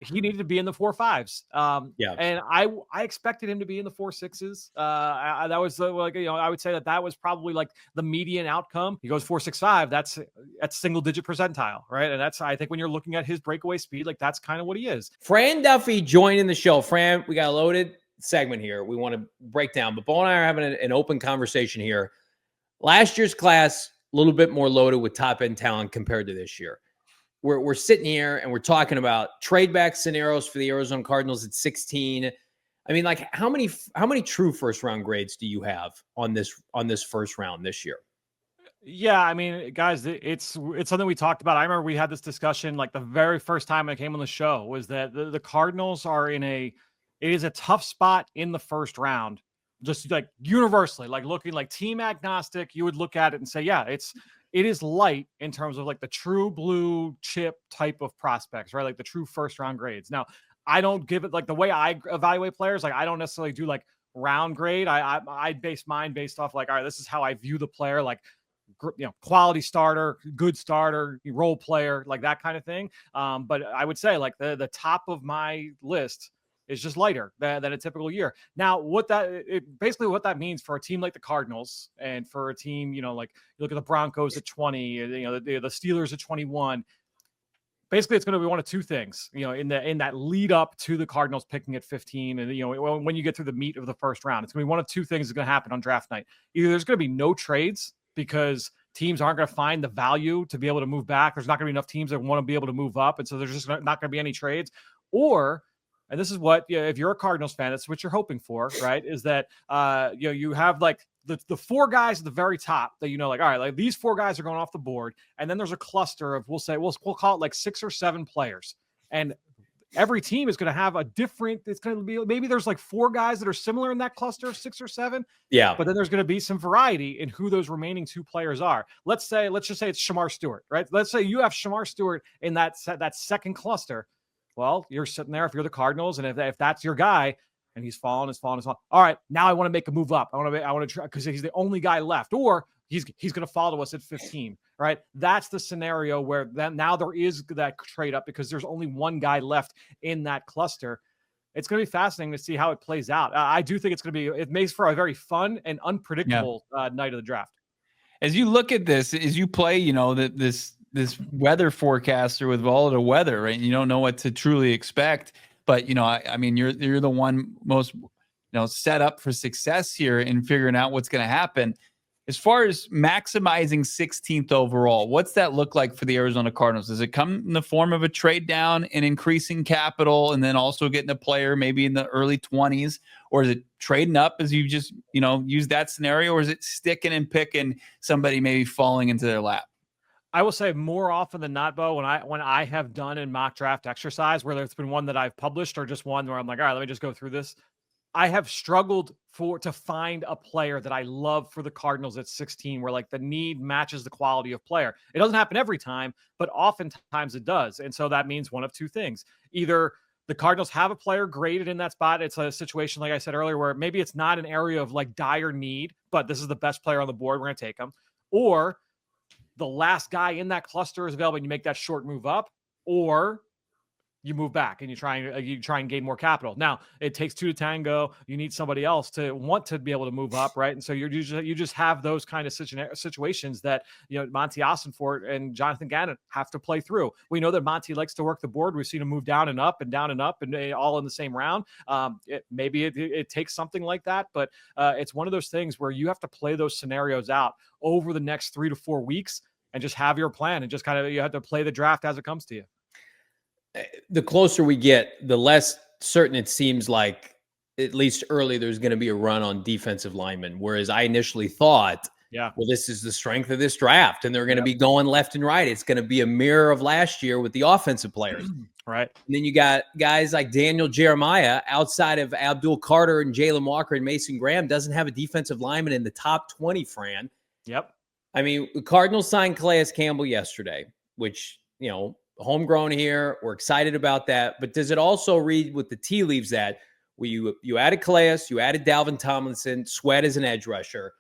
he needed to be in the 4.5s. Yeah. And I expected him to be in the 4.6s. That was like, I would say that was probably like the median outcome. He goes 4.65. That's single digit percentile, right? And that's, I think when you're looking at his breakaway speed, like that's kind of what he is. Fran Duffy joining the show. Fran, we got a loaded segment here we want to break down, but Bo and I are having an open conversation here. Last year's class, a little bit more loaded with top end talent compared to this year. We're sitting here and we're talking about trade back scenarios for the Arizona Cardinals at 16. I mean, like how many true first round grades do you have on this first round this year? Yeah, I mean, guys, it's something we talked about. I remember we had this discussion like the very first time I came on the show was that the Cardinals are it is a tough spot in the first round, just like universally, like looking like team agnostic. You would look at it and say, yeah, it is light in terms of like the true blue chip type of prospects, right? Like the true first round grades. Now, I don't give it like the way I evaluate players. Like I don't necessarily do like round grade. I base mine based off like, all right, this is how I view the player, like, quality starter, good starter, role player, like that kind of thing. But I would say like the top of my list is just lighter than a typical year. Now, what that means for a team like the Cardinals and for a team, like you look at the Broncos at 20, the Steelers at 21. Basically, it's going to be one of two things, in that lead up to the Cardinals picking at 15. And, when you get through the meat of the first round, it's going to be one of two things that's going to happen on draft night. Either there's going to be no trades because teams aren't going to find the value to be able to move back. There's not going to be enough teams that want to be able to move up. And so there's just not going to be any trades. Or, and this is what, if you're a Cardinals fan, that's what you're hoping for, right? Is that, you have like the four guys at the very top that, like, all right, like these four guys are going off the board. And then there's a cluster of, we'll call it like 6 or 7 players. And every team is going to have it's going to be, maybe there's like 4 guys that are similar in that cluster of 6 or 7. Yeah. But then there's going to be some variety in who those remaining 2 players are. Let's just say it's Shamar Stewart, right? Let's say you have Shamar Stewart in that second cluster. Well, you're sitting there if you're the Cardinals, and if that's your guy, and he's fallen. All right, now I want to make a move up. I want to try because he's the only guy left, or he's going to fall to us at 15, right? That's the scenario where now there is that trade up because there's only one guy left in that cluster. It's going to be fascinating to see how it plays out. I do think it makes for a very fun and unpredictable night of the draft. As you look at this, as you play, this weather forecaster with all the weather, right? You don't know what to truly expect, but I mean, you're the one most, set up for success here in figuring out what's going to happen. As far as maximizing 16th overall, what's that look like for the Arizona Cardinals? Does it come in the form of a trade down and increasing capital and then also getting a player maybe in the early 20s? Or is it trading up as you just, use that scenario? Or is it sticking and picking somebody maybe falling into their lap? I will say more often than not, Bo, when I have done a mock draft exercise, whether it's been one that I've published or just one where I'm like, all right, let me just go through this. I have struggled to find a player that I love for the Cardinals at 16, where like the need matches the quality of player. It doesn't happen every time, but oftentimes it does. And so that means one of two things. Either the Cardinals have a player graded in that spot. It's a situation, like I said earlier, where maybe it's not an area of like dire need, but this is the best player on the board. We're going to take him. Or the last guy in that cluster is available and you make that short move up, or you move back and you try and gain more capital. Now it takes 2 to tango. You need somebody else to want to be able to move up, right? And so you just have those kind of situations that Monty Ossenfort and Jonathan Gannon have to play through. We know that Monty likes to work the board. We've seen him move down and up and down and up and all in the same round. Maybe it takes something like that, but it's one of those things where you have to play those scenarios out over the next 3 to 4 weeks and just have your plan and just you have to play the draft as it comes to you. The closer we get, the less certain it seems like, at least early, there's going to be a run on defensive linemen. Whereas I initially thought, well, this is the strength of this draft, and they're going to be going left and right. It's going to be a mirror of last year with the offensive players. Right. And then you got guys like Daniel Jeremiah, outside of Abdul Carter and Jalen Walker and Mason Graham, doesn't have a defensive lineman in the top 20, Fran. Yep. I mean, the Cardinals signed Calais Campbell yesterday, which, homegrown here. We're excited about that. But does it also read with the tea leaves that you added Calais, you added Dalvin Tomlinson, Sweat as an edge rusher?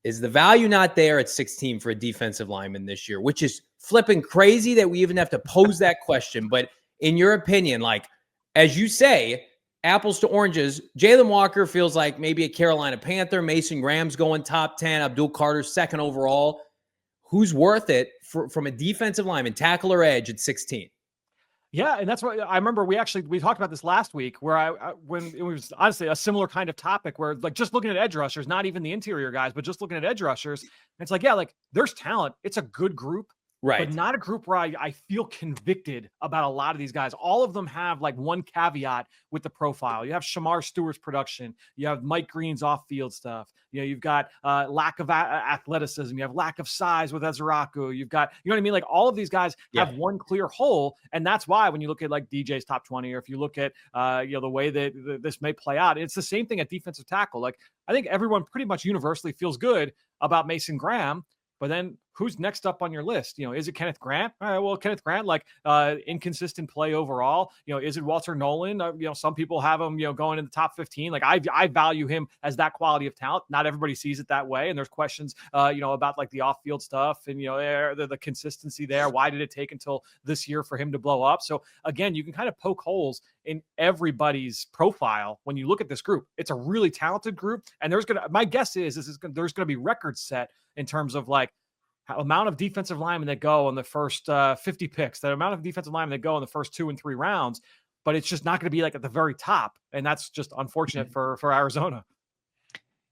Is the value not there at 16 for a defensive lineman this year, which is flipping crazy that we even have to pose that question? But in your opinion, like, as you say, apples to oranges, Jalen Walker feels like maybe a Carolina Panther. Mason Graham's going top 10. Abdul Carter's second overall. Who's worth it from a defensive lineman, tackle or edge at 16? Yeah, and that's what I remember. We talked about this last week, where when it was honestly a similar kind of topic, where like just looking at edge rushers, not even the interior guys, but just looking at edge rushers, it's like, yeah, like there's talent. It's a good group, Right. but not a group where I feel convicted about a lot of these guys. All of them have like one caveat with the profile. You have Shamar Stewart's production. You have Mike Green's off-field stuff. You know, you've got lack of athleticism. You have lack of size with Ezraku. You've got, you know what I mean? Like all of these guys have one clear hole. And that's why when you look at like DJ's top 20, or if you look at, the way that this may play out, it's the same thing at defensive tackle. Like I think everyone pretty much universally feels good about Mason Graham. But then who's next up on your list? You know, is it Kenneth Grant? All right, well, Kenneth Grant, like inconsistent play overall. You know, is it Walter Nolan? Some people have him, going in the top 15. Like I value him as that quality of talent. Not everybody sees it that way. And there's questions, about like the off-field stuff and, the consistency there. Why did it take until this year for him to blow up? So again, you can kind of poke holes in everybody's profile when you look at this group. It's a really talented group. And my guess is there's going to be records set in terms of like amount of defensive linemen that go on the first 50 picks, the amount of defensive linemen that go in the first 2 and 3 rounds, but it's just not going to be like at the very top. And that's just unfortunate for Arizona.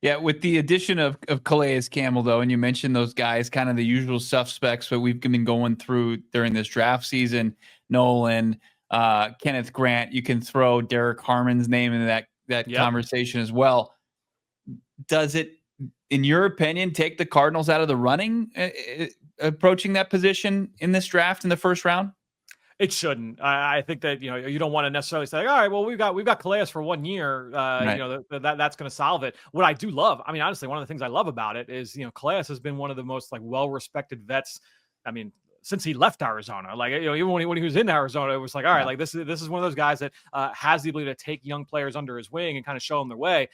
Yeah, with the addition of Calais Campbell, though, and you mentioned those guys, kind of the usual suspects that we've been going through during this draft season, Nolan, Kenneth Grant, you can throw Derek Harmon's name into that conversation as well. Does it, in your opinion, take the Cardinals out of the running approaching that position in this draft in the first round? It shouldn't. I think that, you don't want to necessarily say, all right, well, we've got Calais for 1 year. Right. That's going to solve it. What I do love, I mean, honestly, one of the things I love about it is, Calais has been one of the most like well-respected vets. I mean, since he left Arizona, like, even when he was in Arizona, it was like, all right, like this is one of those guys that has the ability to take young players under his wing and kind of show them their way.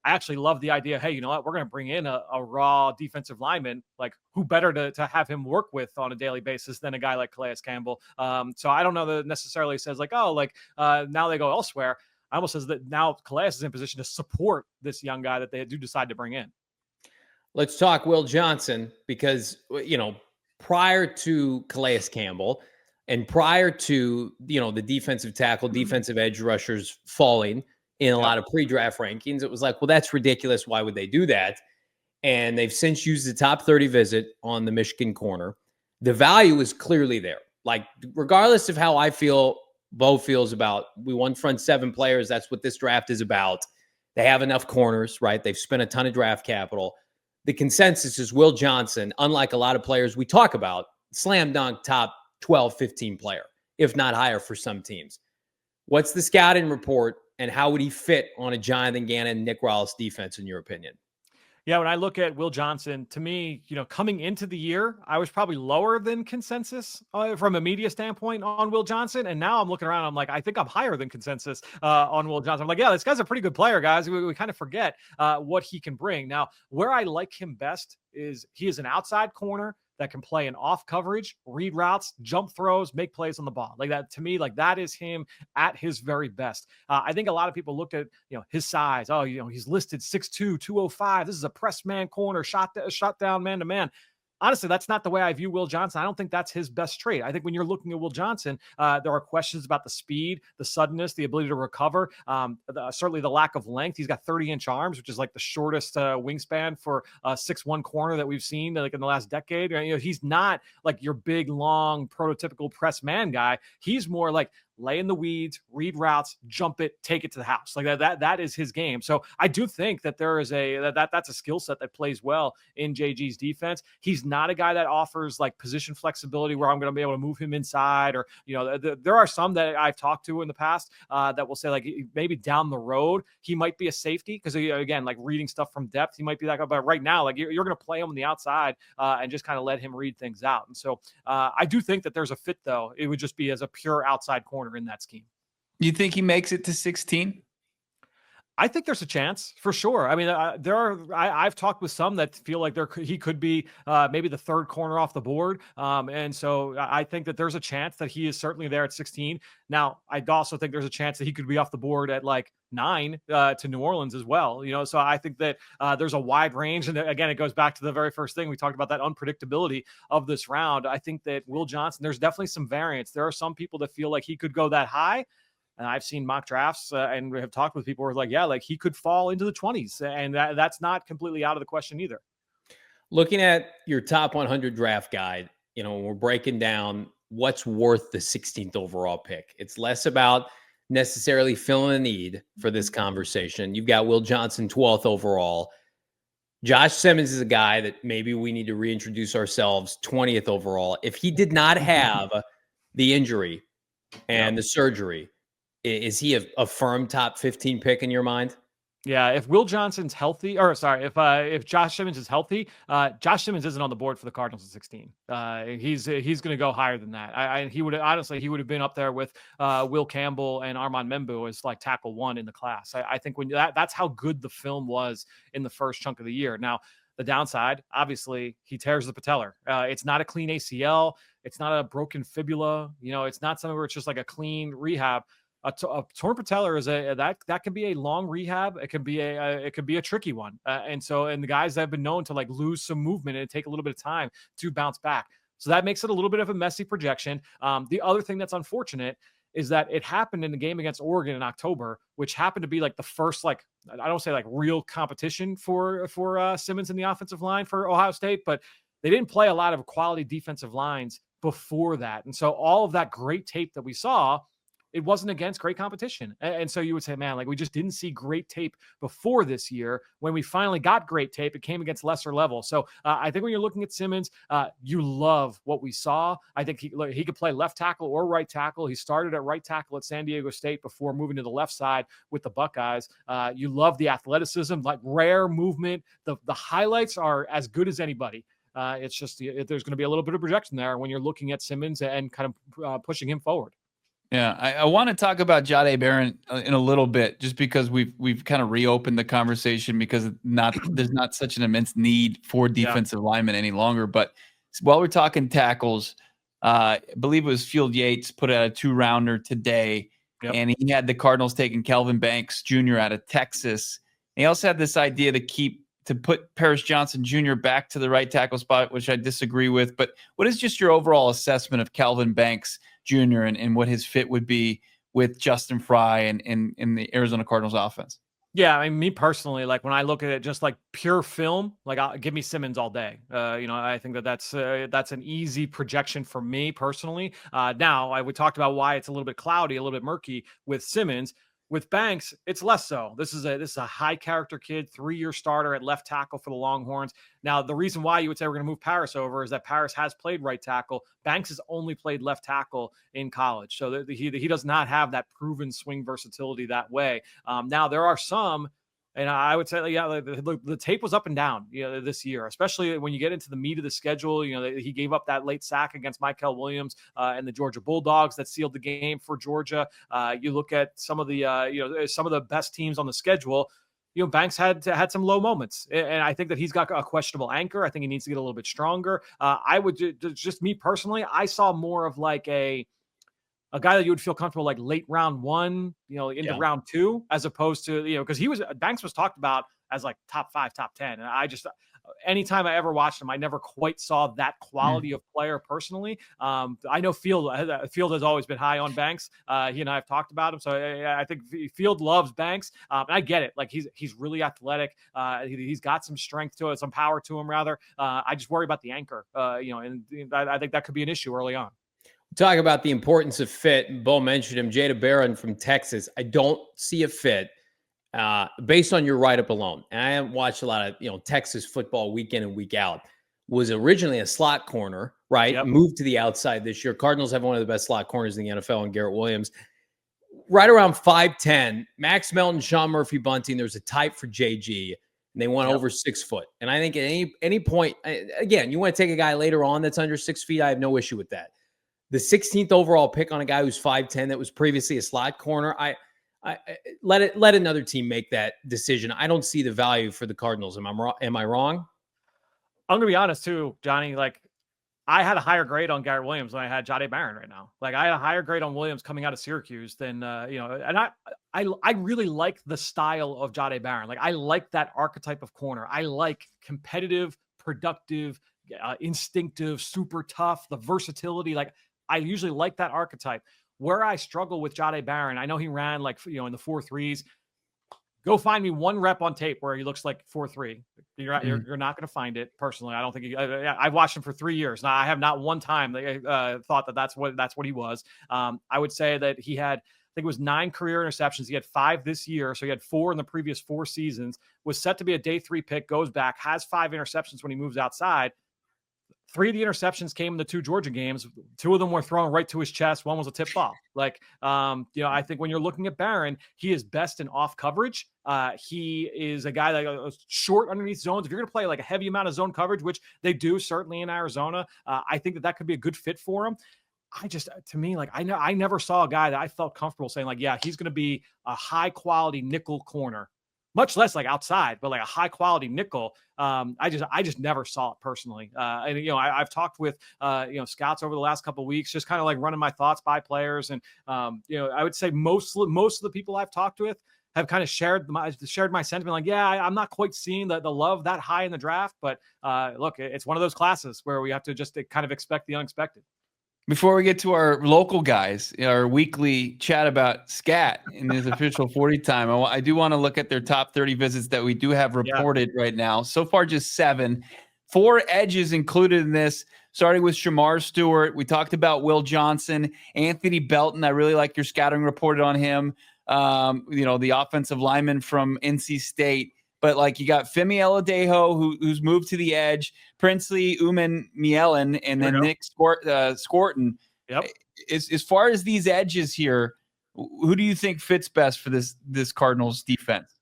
I actually love the idea. Hey, you know what? We're going to bring in a raw defensive lineman. Like, who better to have him work with on a daily basis than a guy like Calais Campbell? So I don't know that it necessarily says like, oh, like now they go elsewhere. I almost says that now Calais is in position to support this young guy that they do decide to bring in. Let's talk Will Johnson, because, prior to Calais Campbell and prior to, the defensive tackle, defensive edge rushers falling in a lot of pre-draft rankings, it was like, well, that's ridiculous. Why would they do that? And they've since used the top 30 visit on the Michigan corner. The value is clearly there. Like, regardless of how I feel, Bo feels about, we won front 7 players. That's what this draft is about. They have enough corners, right? They've spent a ton of draft capital. The consensus is Will Johnson, unlike a lot of players we talk about, slam dunk top 12, 15 player, if not higher for some teams. What's the scouting report, and how would he fit on a Jonathan Gannon, Nick Rallis defense, in your opinion? Yeah, when I look at Will Johnson, to me, coming into the year, I was probably lower than consensus from a media standpoint on Will Johnson. And now I'm looking around, I'm like, I think I'm higher than consensus on Will Johnson. I'm like, yeah, this guy's a pretty good player, guys. We kind of forget what he can bring. Now, where I like him best is he is an outside corner that can play in off coverage, read routes, jump throws, make plays on the ball. Like that, to me, like that is him at his very best. I think a lot of people looked at, his size. Oh, he's listed 6'2", 205. This is a press man corner, shot down man to man. Honestly, that's not the way I view Will Johnson. I don't think that's his best trait. I think when you're looking at Will Johnson, there are questions about the speed, the suddenness, the ability to recover, certainly the lack of length. He's got 30-inch arms, which is like the shortest wingspan for a 6'1" corner that we've seen like in the last decade. He's not like your big, long, prototypical press man guy. He's more like lay in the weeds, read routes, jump it, take it to the house. Like that is his game. So I do think that there is that's a skill set that plays well in JG's defense. He's not a guy that offers like position flexibility where I'm going to be able to move him inside, or, there are some that I've talked to in the past that will say like maybe down the road, he might be a safety. Because again, like reading stuff from depth, he might be that guy, but right now, like you're going to play him on the outside and just kind of let him read things out. And so I do think that there's a fit, though. It would just be as a pure outside corner in that scheme. You think he makes it to 16? I think there's a chance for sure. I mean, I've talked with some that feel like he could be maybe the third corner off the board. And so I think that there's a chance that he is certainly there at 16. Now, I also think there's a chance that he could be off the board at like 9 to New Orleans as well. So I think that there's a wide range. And again, it goes back to the very first thing we talked about, that unpredictability of this round. I think that Will Johnson, there's definitely some variance. There are some people that feel like he could go that high. And I've seen mock drafts and have talked with people who are like, yeah, like he could fall into the 20s. And that's not completely out of the question either. Looking at your top 100 draft guide, we're breaking down what's worth the 16th overall pick. It's less about necessarily filling a need for this conversation. You've got Will Johnson, 12th overall. Josh Simmons is a guy that maybe we need to reintroduce ourselves, 20th overall. If he did not have the injury and the surgery, is he a firm top 15 pick in your mind? Yeah, if Will Johnson's healthy, if Josh Simmons is healthy, Josh Simmons isn't on the board for the Cardinals at 16. He's going to go higher than that. He would have been up there with Will Campbell and Armand Membu as like tackle 1 in the class. I think that's how good the film was in the first chunk of the year. Now, the downside, obviously, he tears the patellar. It's not a clean ACL. It's not a broken fibula. It's not something where it's just like a clean rehab. A torn patellar is that can be a long rehab. It could be a tricky one. And the guys that have been known to like lose some movement and take a little bit of time to bounce back. So that makes it a little bit of a messy projection. The other thing that's unfortunate is that it happened in the game against Oregon in October, which happened to be like the first, like, I don't say like real competition for Simmons in the offensive line for Ohio State, but they didn't play a lot of quality defensive lines before that. And so all of that great tape that we saw, it wasn't against great competition. And so you would say, man, like we just didn't see great tape before this year. When we finally got great tape, it came against lesser level. So I think when you're looking at Simmons, you love what we saw. I think he could play left tackle or right tackle. He started at right tackle at San Diego State before moving to the left side with the Buckeyes. You love the athleticism, like rare movement. The highlights are as good as anybody. It's just there's going to be a little bit of projection there when you're looking at Simmons and kind of pushing him forward. Yeah, I want to talk about Jahdae Barron in a little bit, just because we've kind of reopened the conversation because there's not such an immense need for defensive linemen any longer. But while we're talking tackles, I believe it was Field Yates put out a 2-rounder today, and he had the Cardinals taking Kelvin Banks Jr. out of Texas. And he also had this idea to put Paris Johnson Jr. back to the right tackle spot, which I disagree with. But what is just your overall assessment of Kelvin Banks Jr. and what his fit would be with Justin Fry and in the Arizona Cardinals offense? Yeah, I mean, me personally, like when I look at it, just like pure film, like give me Simmons all day. I think that's an easy projection for me personally. Now, we talked about why it's a little bit cloudy, a little bit murky with Simmons. With Banks, it's less so. This is a high character kid, 3-year starter at left tackle for the Longhorns. Now, the reason why you would say we're going to move Paris over is that Paris has played right tackle. Banks has only played left tackle in college. So he does not have that proven swing versatility that way. Now, there are some, and I would say, the tape was up and down, this year, especially when you get into the meat of the schedule. He gave up that late sack against Michael Williams and the Georgia Bulldogs that sealed the game for Georgia. You look at some of the best teams on the schedule. Banks had some low moments, and I think that he's got a questionable anchor. I think he needs to get a little bit stronger. I would just me personally, I saw more of like a guy that you would feel comfortable like late round 1, into round 2, as opposed to, because Banks was talked about as like top 5, top 10. And I just, anytime I ever watched him, I never quite saw that quality of player personally. I know Field has always been high on Banks. He and I have talked about him. So I think Field loves Banks. And I get it. Like he's really athletic. He's got some strength to it, some power to him rather. I just worry about the anchor, and I think that could be an issue early on. Talk about the importance of fit. Bo mentioned him, Jahdae Barron from Texas. I don't see a fit based on your write-up alone. And I haven't watched a lot of Texas football week in and week out. Was originally a slot corner, right? Yep. Moved to the outside this year. Cardinals have one of the best slot corners in the NFL, and Garrett Williams. Right around 5'10", Max Melton, Sean Murphy Bunting. There's a type for JG, and they went over 6 foot. And I think at any point, again, you want to take a guy later on that's under 6 feet, I have no issue with that. The 16th overall pick on a guy who's 5'10", that was previously a slot corner, let another team make that decision. I don't see the value for the Cardinals. Am I wrong? I'm gonna be honest too, Johnny. Like, I had a higher grade on Garrett Williams than I had Jahdae Barron right now. Like, I had a higher grade on Williams coming out of Syracuse than and I really like the style of Jahdae Barron. Like, I like that archetype of corner. I like competitive, productive, instinctive, super tough, the versatility. Like, I usually like that archetype. Where I struggle with Jahdae Barron, I know he ran like in the 4.3s. Go find me one rep on tape where he looks like 4.3. You're not going to find it personally. I don't think I've watched him for 3 years now. I have not one time thought that's what he was. I would say that he had, I think it was 9 career interceptions. He had 5 this year. So he had 4 in the previous 4 seasons, was set to be a day 3 pick, goes back, has 5 interceptions when he moves outside. 3 of the interceptions came in the 2 Georgia games. 2 of them were thrown right to his chest. 1 was a tip ball. Like, I think when you're looking at Barron, he is best in off coverage. He is a guy that goes short underneath zones. If you're going to play like a heavy amount of zone coverage, which they do certainly in Arizona, I think that could be a good fit for him. I never saw a guy that I felt comfortable saying like, yeah, he's going to be a high quality nickel corner. Much less like outside, but like a high quality nickel. I just never saw it personally. I've talked with scouts over the last couple of weeks, just kind of like running my thoughts by players. And I would say most of the people I've talked with have kind of shared my sentiment. Like, yeah, I'm not quite seeing the love that high in the draft, but look, it's one of those classes where we have to just kind of expect the unexpected. Before we get to our local guys, our weekly chat about Scat in his official 40 time, I do want to look at their top 30 visits that we do have reported right now. So far, just 7. 4 edges included in this, starting with Shamar Stewart. We talked about Will Johnson, Anthony Belton. I really like your scouting reported on him. The offensive lineman from NC State. But like you got Femi Oladejo, who's moved to the edge, Princely Uman-Mielan, and then Nick Scorton. Yep. As far as these edges here, who do you think fits best for this Cardinals defense?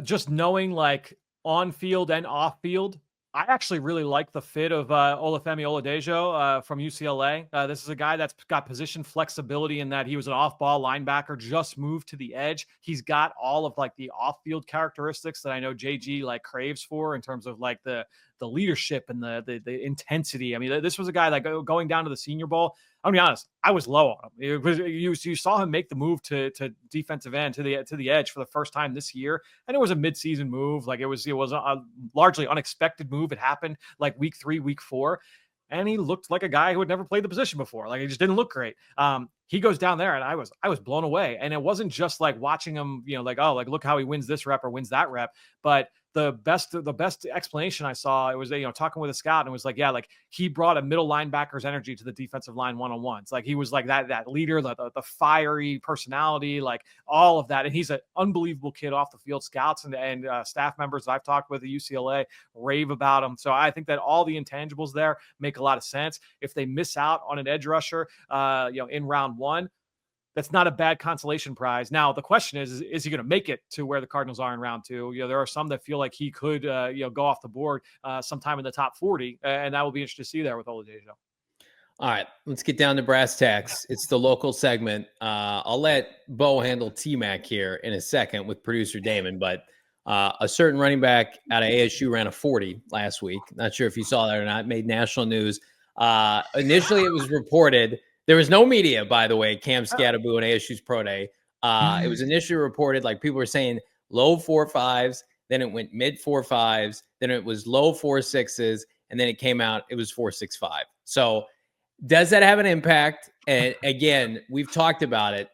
Just knowing like on field and off field, I actually really like the fit of Olufemi Oladejo from UCLA. This is a guy that's got position flexibility in that he was an off-ball linebacker, just moved to the edge. He's got all of like the off-field characteristics that I know JG like craves for in terms of like the leadership and the intensity. I mean, this was a guy that going down to the Senior Bowl. I'll be honest, I was low on him. You saw him make the move to defensive end to the edge for the first time this year, and it was a midseason move. Like it was a largely unexpected move. It happened like week 3, week 4, and he looked like a guy who had never played the position before. Like he just didn't look great. He goes down there, and I was blown away. And it wasn't just like watching him, look how he wins this rep or wins that rep, but the best explanation I saw, it was, talking with a scout, and it was like, yeah, like he brought a middle linebacker's energy to the defensive line one-on-ones. Like he was like that leader, the fiery personality, like all of that. And he's an unbelievable kid off the field. Scouts and staff members that I've talked with at UCLA rave about him. So I think that all the intangibles there make a lot of sense. If they miss out on an edge rusher, in round 1, that's not a bad consolation prize. Now, the question is he going to make it to where the Cardinals are in round 2? There are some that feel like he could, go off the board sometime in the top 40, and that will be interesting to see there with Oladejo. All right, let's get down to brass tacks. It's the local segment. I'll let Bo handle T-Mac here in a second with producer Damon, but a certain running back out of ASU ran a 40 last week. Not sure if you saw that or not. Made national news. Initially, it was reported. There was no media, by the way, Cam Skattebo and ASU's Pro Day. It was initially reported, like people were saying, low 4.5s, then it went mid 4.5s, then it was low 4.6s, and then it came out, it was 4.65. So does that have an impact? And again, we've talked about it.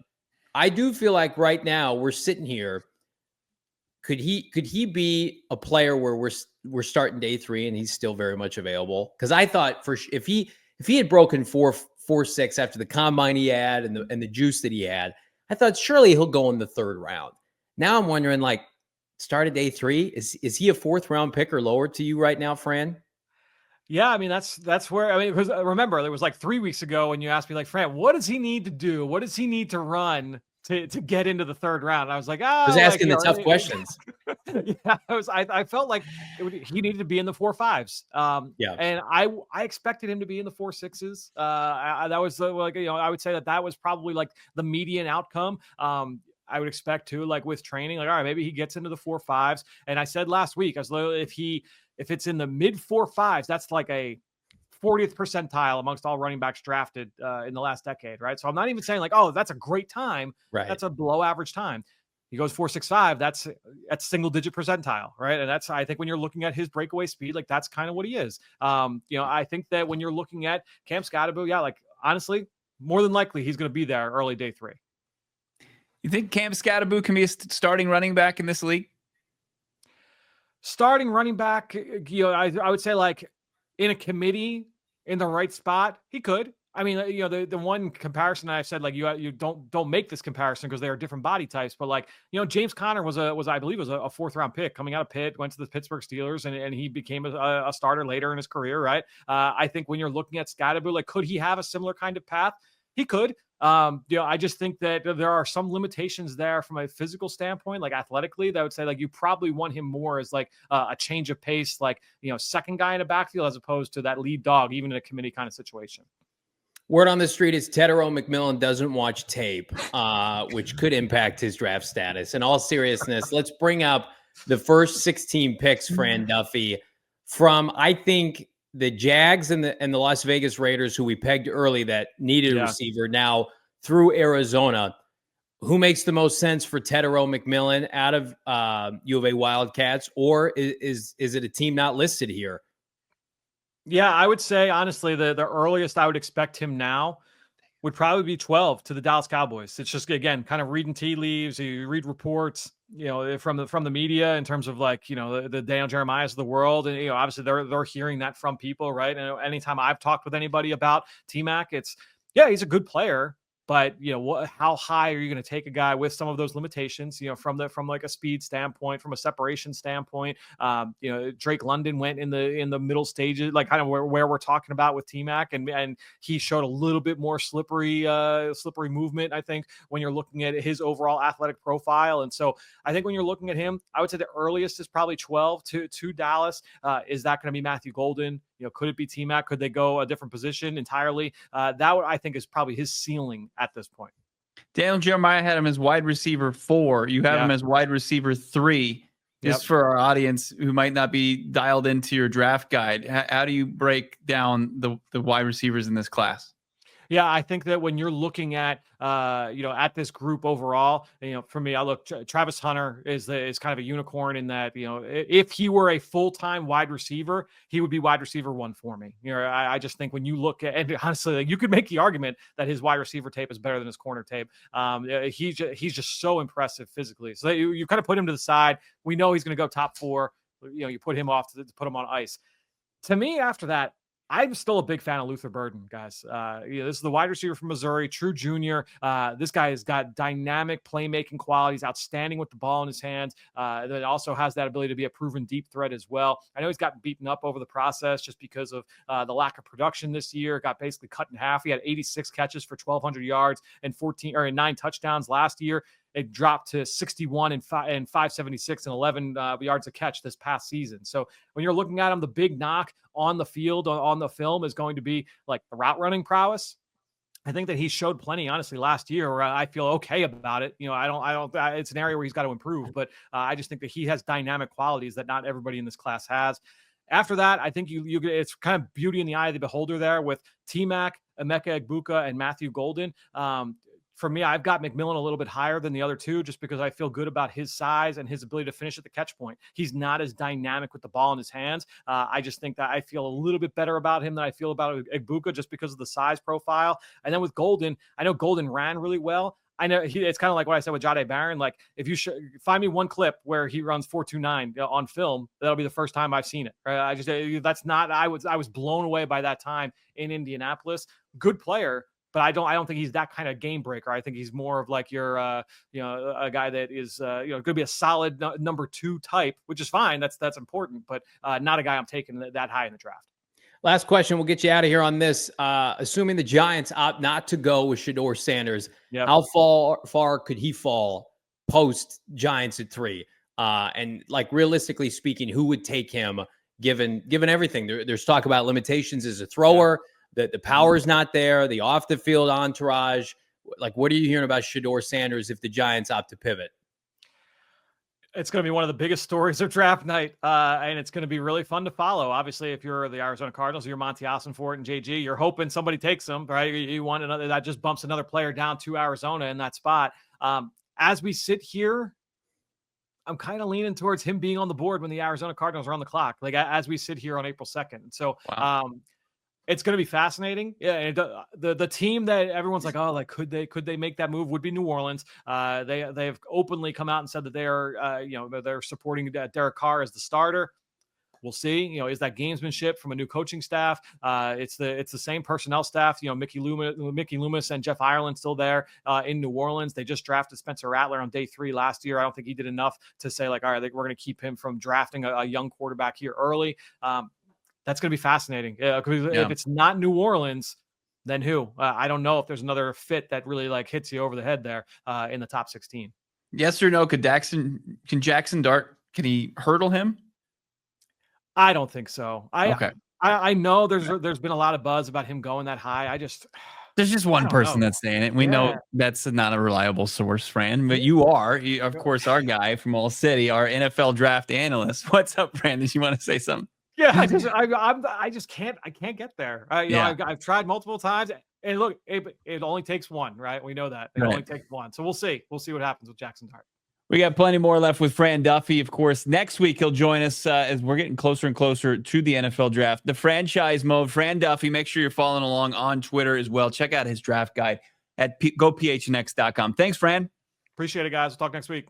I do feel like right now we're sitting here. Could he be a player where we're starting day 3 and he's still very much available? Because I thought if he had broken 4.6 after the combine he had and the juice that he had, I thought surely he'll go in the 3rd round. Now I'm wondering, like, start at day 3, is he a 4th round pick or lower to you right now, Fran? Yeah, I mean, that's where, because remember, there was like 3 weeks ago when you asked me, like, Fran, what does he need to do? What does he need to run to get into the 3rd round? And I was like, I was asking the tough questions. Yeah, I felt like he needed to be in the 4.5s. And I expected him to be in the 4.6s. That was I would say that was probably like the median outcome. I would expect too, like with training, like, all right, maybe he gets into the 4.5s. And I said last week, as if it's in the mid 4.5s, that's like a 40th percentile amongst all running backs drafted in the last decade, right? So I'm not even saying like, oh, that's a great time. Right. That's a below average time. He goes 4.65. That's single digit percentile, right? And that's, I think when you're looking at his breakaway speed, like that's kind of what he is. I think that when you're looking at Cam Skattebo, yeah, like honestly, more than likely he's going to be there early day 3. You think Cam Skattebo can be a starting running back in this league? Starting running back, I would say like in a committee in the right spot, he could. I mean, the one comparison I've said, like you don't make this comparison because they are different body types, but like, James Conner was I believe a 4th round pick coming out of Pitt, went to the Pittsburgh Steelers and he became a starter later in his career. Right. I think when you're looking at Skattebo, like, could he have a similar kind of path? He could. I just think that there are some limitations there from a physical standpoint, like athletically, that would say like you probably want him more as like a change of pace, like, second guy in a backfield as opposed to that lead dog, even in a committee kind of situation. Word on the street is Tetairoa McMillan doesn't watch tape, which could impact his draft status. In all seriousness, let's bring up the first 16 picks, Fran Duffy, from, I think, the Jags and the Las Vegas Raiders, who we pegged early that needed a receiver, now through Arizona. Who makes the most sense for Tetairoa McMillan out of U of A Wildcats, or is it a team not listed here? Yeah, I would say, honestly, the earliest I would expect him now would probably be 12 to the Dallas Cowboys. It's just, again, kind of reading tea leaves. You read reports, from the media in terms of like, the Daniel Jeremiahs of the world. And, obviously they're hearing that from people, right? And anytime I've talked with anybody about T-Mac, it's, yeah, he's a good player. But how high are you going to take a guy with some of those limitations? From like a speed standpoint, from a separation standpoint. Drake London went in the middle stages, like kind of where we're talking about with T-Mac, and he showed a little bit more slippery movement. I think when you're looking at his overall athletic profile, and so I think when you're looking at him, I would say the earliest is probably 12 to Dallas. Is that going to be Matthew Golden? Could it be T-Mac? Could they go a different position entirely? I think is probably his ceiling at this point. Daniel Jeremiah had him as wide receiver 4. You have him as wide receiver 3. Just for our audience who might not be dialed into your draft guide, how do you break down the wide receivers in this class? Yeah, I think that when you're looking at at this group overall, for me, I look Travis Hunter is kind of a unicorn in that, if he were a full-time wide receiver, he would be wide receiver 1 for me. I just think when you look at, and honestly, like, you could make the argument that his wide receiver tape is better than his corner tape. He's just so impressive physically. So you kind of put him to the side. We know he's going to go top 4. You put him off to put him on ice. To me, after that, I'm still a big fan of Luther Burden, guys. This is the wide receiver from Missouri, true junior. This guy has got dynamic playmaking qualities, outstanding with the ball in his hands. That also has that ability to be a proven deep threat as well. I know he's gotten beaten up over the process just because of the lack of production this year. Got basically cut in half. He had 86 catches for 1,200 yards and 9 touchdowns last year. It dropped to 61 and 576 and 11 yards a catch this past season. So when you're looking at him, the big knock on the field, on the film, is going to be like the route running prowess. I think that he showed plenty, honestly, last year where I feel okay about it. I don't, it's an area where he's got to improve, but I just think that he has dynamic qualities that not everybody in this class has. After that, I think it's kind of beauty in the eye of the beholder there with T-Mac, Emeka Egbuka, and Matthew Golden. For me, I've got McMillan a little bit higher than the other two just because I feel good about his size and his ability to finish at the catch point. He's not as dynamic with the ball in his hands. I just think that I feel a little bit better about him than I feel about Egbuka just because of the size profile. And then with Golden, I know Golden ran really well. I know it's kind of like what I said with Jahdae Barron. Like, if you find me one clip where he runs 4.29 on film, that'll be the first time I've seen it. Right? I was blown away by that time in Indianapolis. Good player, but I don't think he's that kind of game breaker. I think he's more of like your, a guy that is, going to be a solid number 2 type, which is fine. That's important, but not a guy I'm taking that high in the draft. Last question. We'll get you out of here on this. Assuming the Giants opt not to go with Shedeur Sanders, how far could he fall post Giants at 3? And like realistically speaking, who would take him given everything? There's talk about limitations as a thrower. The power is not there, the off the field entourage, Like, what are you hearing about Shedeur Sanders if the Giants opt to pivot? It's going to be one of the biggest stories of draft night, and it's going to be really fun to follow. Obviously, if you're the Arizona Cardinals, you're Monty Ossenfort and JG, you're hoping somebody takes them, right? You want another that just bumps another player down to Arizona in that spot. As we sit here, I'm kind of leaning towards him being on the board when the Arizona Cardinals are on the clock, like as we sit here on April 2nd. So, it's going to be fascinating. Yeah, the team that everyone's like, oh, like could they make that move would be New Orleans. They've openly come out and said that they are, they're supporting Derek Carr as the starter. We'll see. Is that gamesmanship from a new coaching staff? It's the same personnel staff. Mickey Loomis and Jeff Ireland still there in New Orleans. They just drafted Spencer Rattler on day 3 last year. I don't think he did enough to say like, all right, we're going to keep him from drafting a young quarterback here early. That's going to be fascinating. If it's not New Orleans, then who? I don't know if there's another fit that really like hits you over the head there in the top 16. Yes or no? Can Jackson Dart? Can he hurdle him? I don't think so. Okay. I know there's been a lot of buzz about him going that high. There's just one person that's saying it. We know that's not a reliable source, Fran, but you are, of course, our guy from All City, our NFL draft analyst. What's up, Fran? Did you want to say something? Yeah, I just can't get there. I've tried multiple times, and look, it only takes one, right? We know that it only takes one. So we'll see what happens with Jackson Dart. We got plenty more left with Fran Duffy. Of course, next week he'll join us as we're getting closer and closer to the NFL draft. The franchise mode, Fran Duffy. Make sure you're following along on Twitter as well. Check out his draft guide at gophnx.com. Thanks, Fran. Appreciate it, guys. We'll talk next week.